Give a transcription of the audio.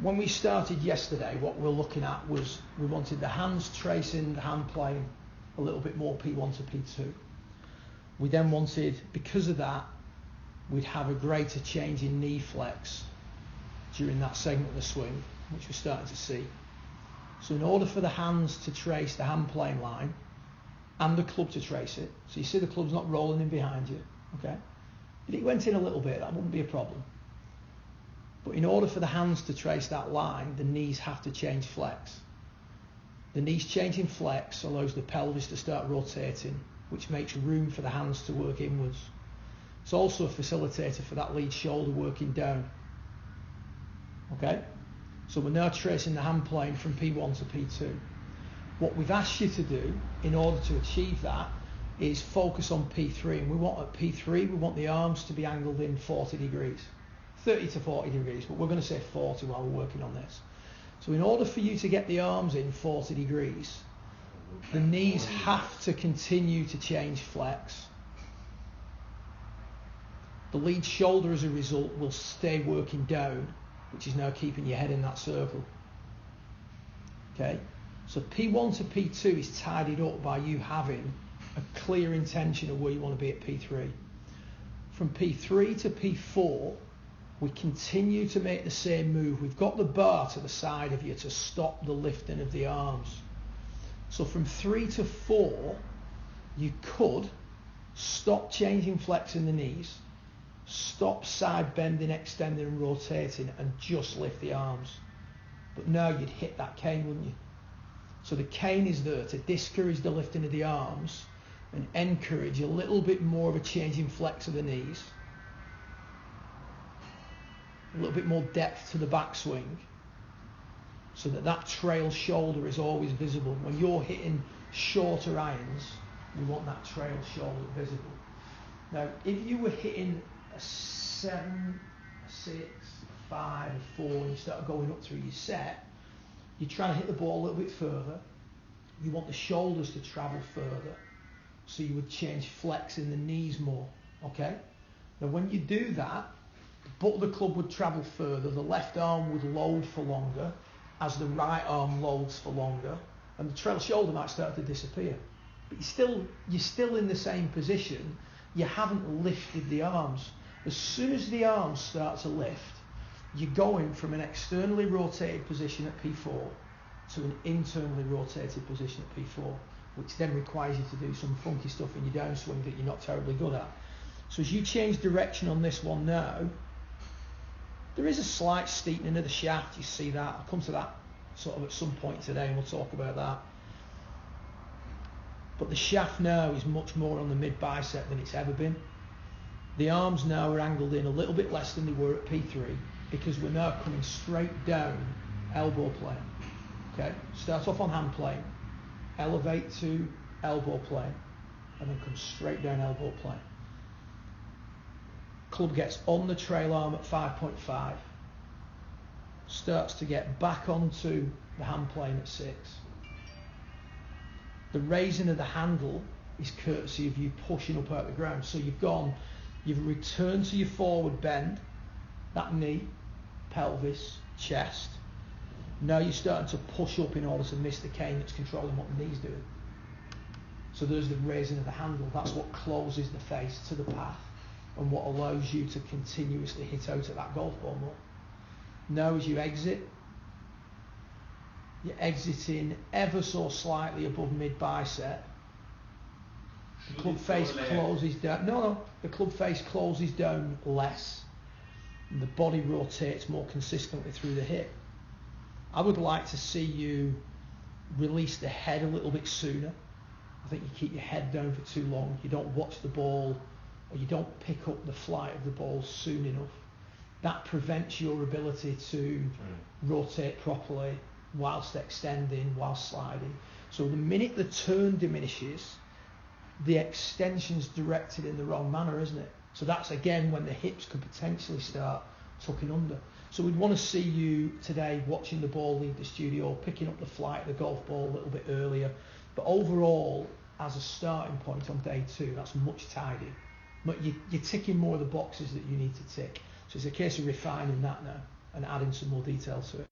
When we started yesterday, what we were looking at was we wanted the hands tracing, the hand playing a little bit more P1 to P2. We then wanted, because of that, we'd have a greater change in knee flex during that segment of the swing, which we're starting to see. So in order for the hands to trace the hand playing line and the club to trace it, so you see the club's not rolling in behind you, okay? If it went in a little bit, that wouldn't be a problem. But in order for the hands to trace that line, the knees have to change flex. The knees changing flex allows the pelvis to start rotating, which makes room for the hands to work inwards. It's also a facilitator for that lead shoulder working down. Okay? So we're now tracing the hand plane from P1 to P2. What we've asked you to do in order to achieve that is focus on P3. And we want at P3, we want the arms to be angled in 40 degrees. 30 to 40 degrees, but we're going to say 40 while we're working on this. So in order for you to get the arms in 40 degrees, the knees have to continue to change flex. The lead shoulder, as a result, will stay working down, which is now keeping your head in that circle. Okay? So P1 to P2 is tidied up by you having a clear intention of where you want to be at P3. From P3 to P4, we continue to make the same move. We've got the bar to the side of you to stop the lifting of the arms. So from 3 to 4, you could stop changing flex in the knees, stop side bending, extending and rotating, and just lift the arms. But now you'd hit that cane, wouldn't you? So the cane is there to discourage the lifting of the arms and encourage a little bit more of a change in flex of the knees, a little bit more depth to the backswing, so that that trail shoulder is always visible. When you're hitting shorter irons, you want that trail shoulder visible. Now, if you were hitting a 7, a 6, a 5, a 4, and you start going up through your set, you're trying to hit the ball a little bit further. You want the shoulders to travel further, so you would change flex in the knees more, okay? Now, when you do that, the butt of the club would travel further, the left arm would load for longer as the right arm loads for longer, and the trail shoulder might start to disappear. But you're still in the same position. You haven't lifted the arms. As soon as the arms start to lift, you're going from an externally rotated position at P4 to an internally rotated position at P4, which then requires you to do some funky stuff in your downswing that you're not terribly good at. So as you change direction on this one now, there is a slight steepening of the shaft. You see that. I'll come to that sort of at some point today, and we'll talk about that. But the shaft now is much more on the mid-bicep than it's ever been. The arms now are angled in a little bit less than they were at P3, because we're now coming straight down elbow plane. Okay? Start off on hand plane, elevate to elbow plane, and then come straight down elbow plane. Club gets on the trail arm at 5.5, starts to get back onto the hand plane at 6. The raising of the handle is courtesy of you pushing up out the ground. So you've returned to your forward bend, that knee, pelvis, chest. Now you're starting to push up in order to miss the cane that's controlling what the knee's doing. So there's the raising of the handle. That's what closes the face to the path and what allows you to continuously hit out at that golf ball more. Now as you exit, you're exiting ever so slightly above mid-bicep. The club face closes down. The club face closes down less. And the body rotates more consistently through the hip. I would like to see you release the head a little bit sooner. I think you keep your head down for too long. You don't watch the ball, or you don't pick up the flight of the ball soon enough. That prevents your ability to rotate properly whilst extending, whilst sliding. So the minute the turn diminishes, the extension's directed in the wrong manner, isn't it? So that's again when the hips could potentially start tucking under. So we'd want to see you today watching the ball leave the studio, picking up the flight of the golf ball a little bit earlier. But overall, as a starting point on day 2, that's much tidier. But you're ticking more of the boxes that you need to tick. So it's a case of refining that now and adding some more detail to it.